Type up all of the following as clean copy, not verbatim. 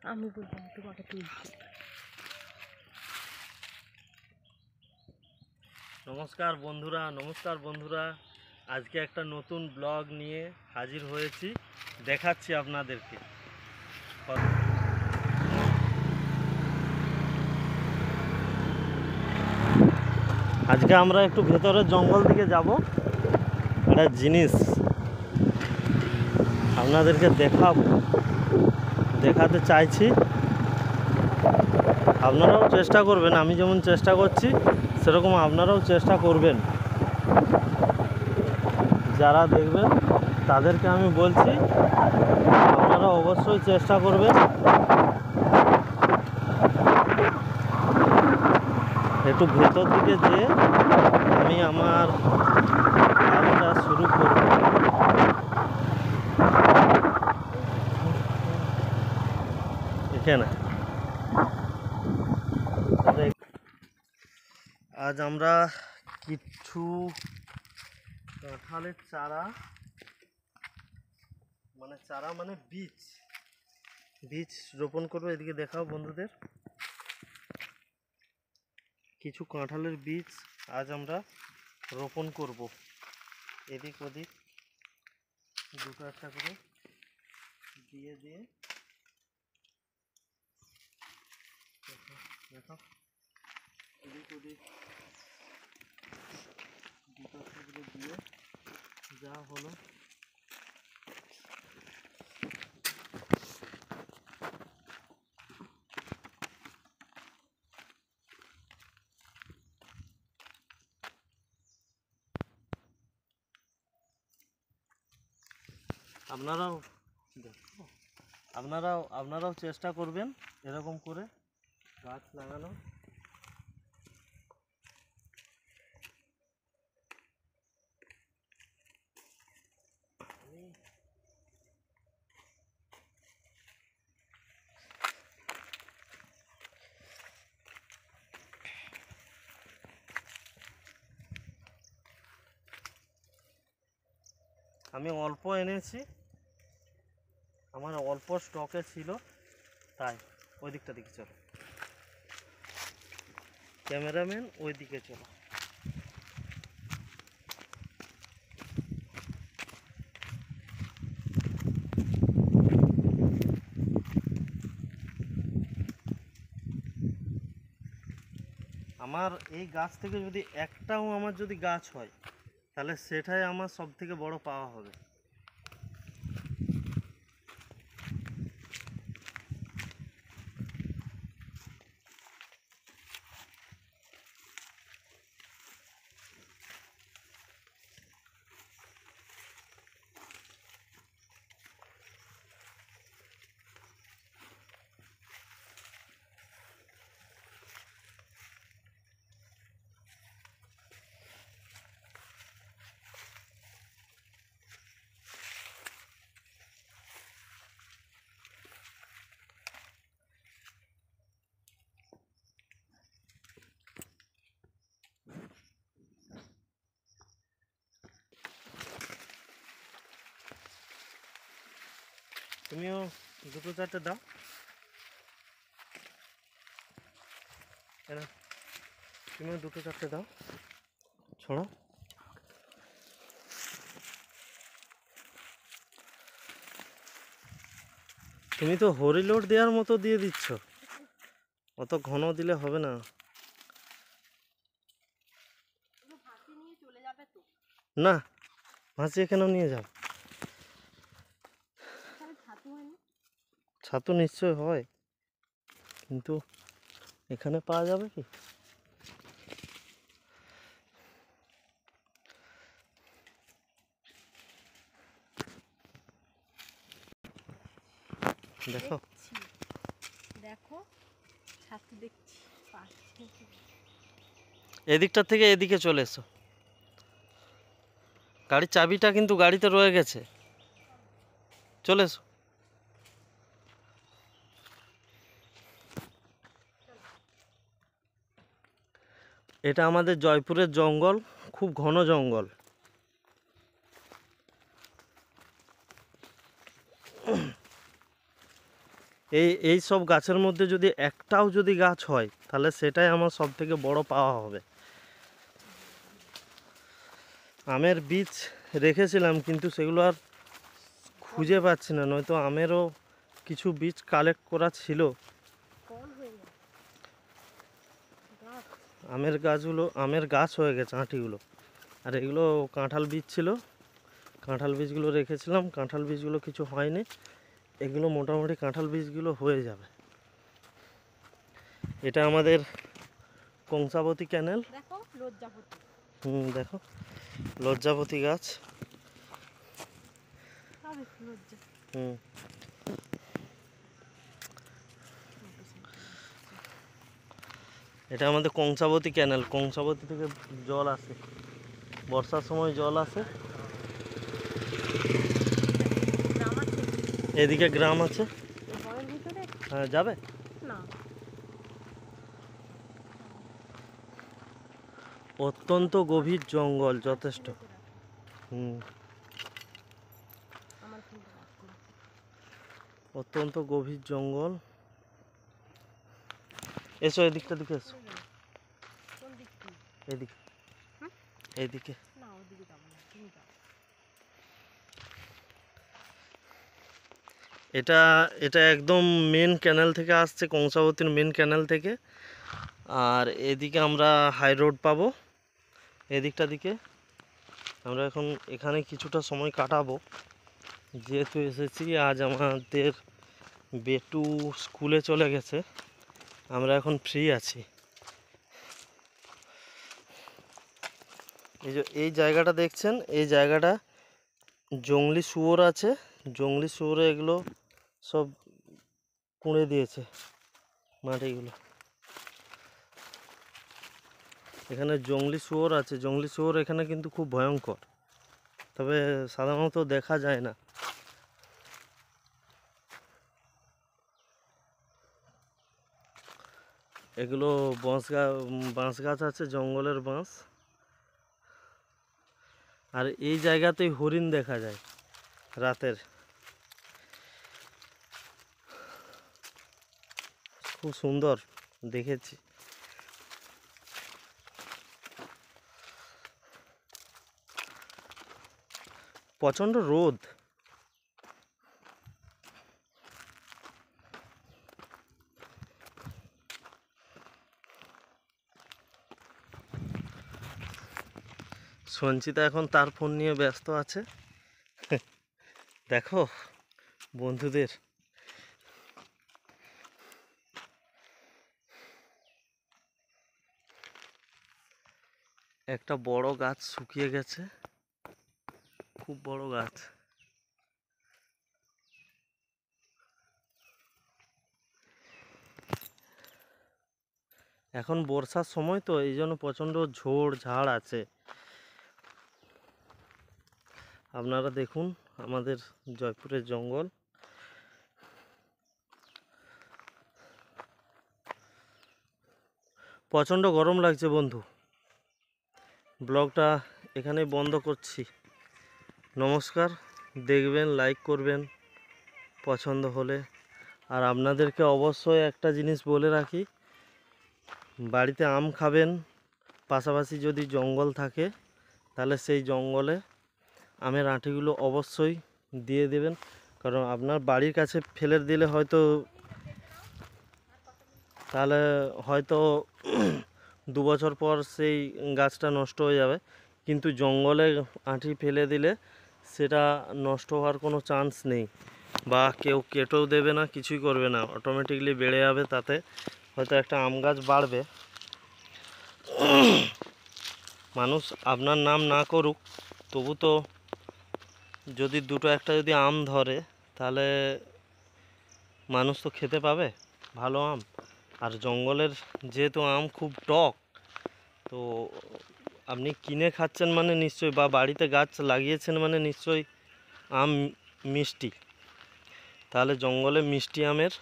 আমি বলবো তোমাকে তুলছি। নমস্কার বন্ধুরা, আজকে একটা নতুন ব্লগ নিয়ে হাজির হয়েছি, দেখাচ্ছি আপনাদেরকে। আজকে আমরা একটু ভেতরের জঙ্গল দিকে যাব, একটা জিনিস আপনাদেরকে দেখাতে চাইছি। আপনারাও চেষ্টা করবেন, আমি যেমন চেষ্টা করছি সেরকম আপনারাও চেষ্টা করবেন। যারা দেখবেন তাদেরকে আমি বলছি আপনারা অবশ্যই চেষ্টা করবেন। একটু ভেতর দিকে যেয়ে আমি আমার কাজটা শুরু করব। এখানে আজ আমরা কিছু কাঁঠালের চারা মানে বীজ রোপণ করবো। এদিকে দেখাও বন্ধুদের, কিছু কাঁঠালের বীজ আজ আমরা রোপণ করব। এদিক ওদিক দুটো একটা করে দিয়ে দেখো এদিক ওদিক দুটো একটা করে দিয়ে যা হলো। আপনারাও চেষ্টা করবেন এরকম করে গাছ লাগানো। আমি অল্প এনেছি, আমার অল্প স্টকে ছিল, তাই ওই দিকটা দিকে চলো, ক্যামেরাম্যান ওই দিকে চলো। আমার এই গাছ থেকে যদি একটাও আমার যদি গাছ হয় তাহলে সেটাই আমার সব থেকে বড় পাওয়া হবে। তুমিও দুটো চারটে দাও, তুমিও দুটো চারটে দাও, ছড়ো। তুমি তো হরিলোড দেওয়ার মতো দিয়ে দিচ্ছ, অত ঘন দিলে হবে না। না, মাছি এখানেও নিয়ে যাও। ছাতু নিশ্চয় হয়, কিন্তু এখানে পাওয়া যাবে কি? দেখো দেখো ছাতু দেখছি, এদিকটা থেকে এদিকে চলে এসো। গাড়ির চাবিটা কিন্তু গাড়িতে রয়ে গেছে, চলে এসো। এটা আমাদের জয়পুরের জঙ্গল, খুব ঘন জঙ্গল। এই সব গাছের মধ্যে যদি একটাও যদি গাছ হয় তাহলে সেটাই আমার সব থেকে বড় পাওয়া হবে। আমের বীজ রেখেছিলাম কিন্তু সেগুলো আর খুঁজে পাচ্ছি না, নয়তো আমেরও কিছু বীজ কালেক্ট করা ছিল। ফল হয়ে গেছে গাছ। আমের গাছ হয়ে গেছে আঁটিগুলো। আর এগুলো কাঁঠাল বীজ ছিল, কাঁঠাল বীজগুলো রেখেছিলাম, কাঁঠাল বীজগুলো কিছু হয়নি। এগুলো মোটামুটি কাঁঠাল বীজগুলো হয়ে যাবে। এটা আমাদের কংসাবতী ক্যানেল। দেখো লজ্জাপতি। দেখো লজ্জাপতি গাছ। লজ্জা। এটা আমাদের কংসাবতী ক্যানেল, কংসাবতী থেকে জল আসে, বর্ষার সময় জল আসে। এদিকে গ্রাম আছে। হ্যাঁ যাবে না, অত্যন্ত গভীর জঙ্গল যথেষ্ট। অত্যন্ত গভীর জঙ্গল। এসো এদিকটা দিকে এসো, এদিকে এদিকে। এটা এটা একদম মেন ক্যানেল থেকে আসছে, কংসাবতীর মেন ক্যানেল থেকে। আর এদিকে আমরা হাই রোড পাবো, এদিকটা দিকে। আমরা এখন এখানে কিছুটা সময় কাটাবো, যেহেতু এসেছি। আজ আমাদের বেটু স্কুলে চলে গেছে, আমরা এখন ফ্রি আছি। এই জায়গাটা দেখছেন, এই জায়গাটা জংলি শুয়োর আছে। জংলি শুয়োরে এগুলো সব কুঁড়ে দিয়েছে মাটিগুলো। এখানে জংলি শুয়োর আছে, জংলি শুয়োর এখানে কিন্তু খুব ভয়ঙ্কর, তবে সাধারণত দেখা যায় না। এগুলো বাঁশ গাছ আছে, জঙ্গলের বাঁশ। আর এই জায়গাতেই হরিণ দেখা যায় রাতের, খুব সুন্দর দেখেছি। প্রচণ্ড রোদ। সঞ্চিতা এখন তার ফোন নিয়ে ব্যস্ত আছে। দেখো বন্ধুদের, একটা বড় গাছ শুকিয়ে গেছে, খুব বড় গাছ। এখন বর্ষার সময় তো এই জন্য প্রচণ্ড ঝোড় ঝাড় আছে। আপনারা দেখুন আমাদের জয়পুরের জঙ্গল। প্রচণ্ড গরম লাগছে বন্ধু। ব্লগটা এখানেই বন্ধ করছি। নমস্কার। দেখবেন, লাইক করবেন পছন্দ হলে। আর আপনাদেরকে অবশ্যই একটা জিনিস বলে রাখি, বাড়িতে আম খাবেন, পাশাপাশি যদি জঙ্গল থাকে তাহলে সেই জঙ্গলে আমের আঁটিগুলো অবশ্যই দিয়ে দেবেন। কারণ আপনার বাড়ির কাছে ফেলে দিলে হয়তো 2 বছর পর সেই গাছটা নষ্ট হয়ে যাবে, কিন্তু জঙ্গলে আঁটি ফেলে দিলে সেটা নষ্ট হওয়ার কোনো চান্স নেই, বা কেউ কেটেও দেবে না, কিছুই করবে না, অটোমেটিকলি বেড়ে যাবে। তাতে হয়তো একটা আম গাছ বাড়বে। মানুষ আপনার নাম না করুক, তবু তো যদি দুটো একটা যদি আম ধরে তাহলে মানুষ তো খেতে পাবে ভালো আম। আর জঙ্গলের যেহেতু আম খুব টক, তো আপনি কিনে খাচ্ছেন মানে নিশ্চয়ই, বা বাড়িতে গাছ লাগিয়েছেন মানে নিশ্চয়ই আম মিষ্টি, তাহলে জঙ্গলে মিষ্টি আমের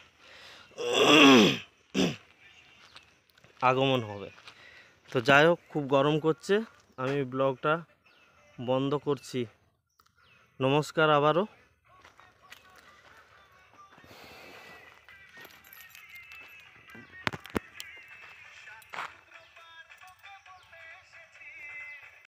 আগমন হবে। তো যাই হোক, খুব গরম করছে, আমি ব্লগটা বন্ধ করছি। নমস্কার আবারও।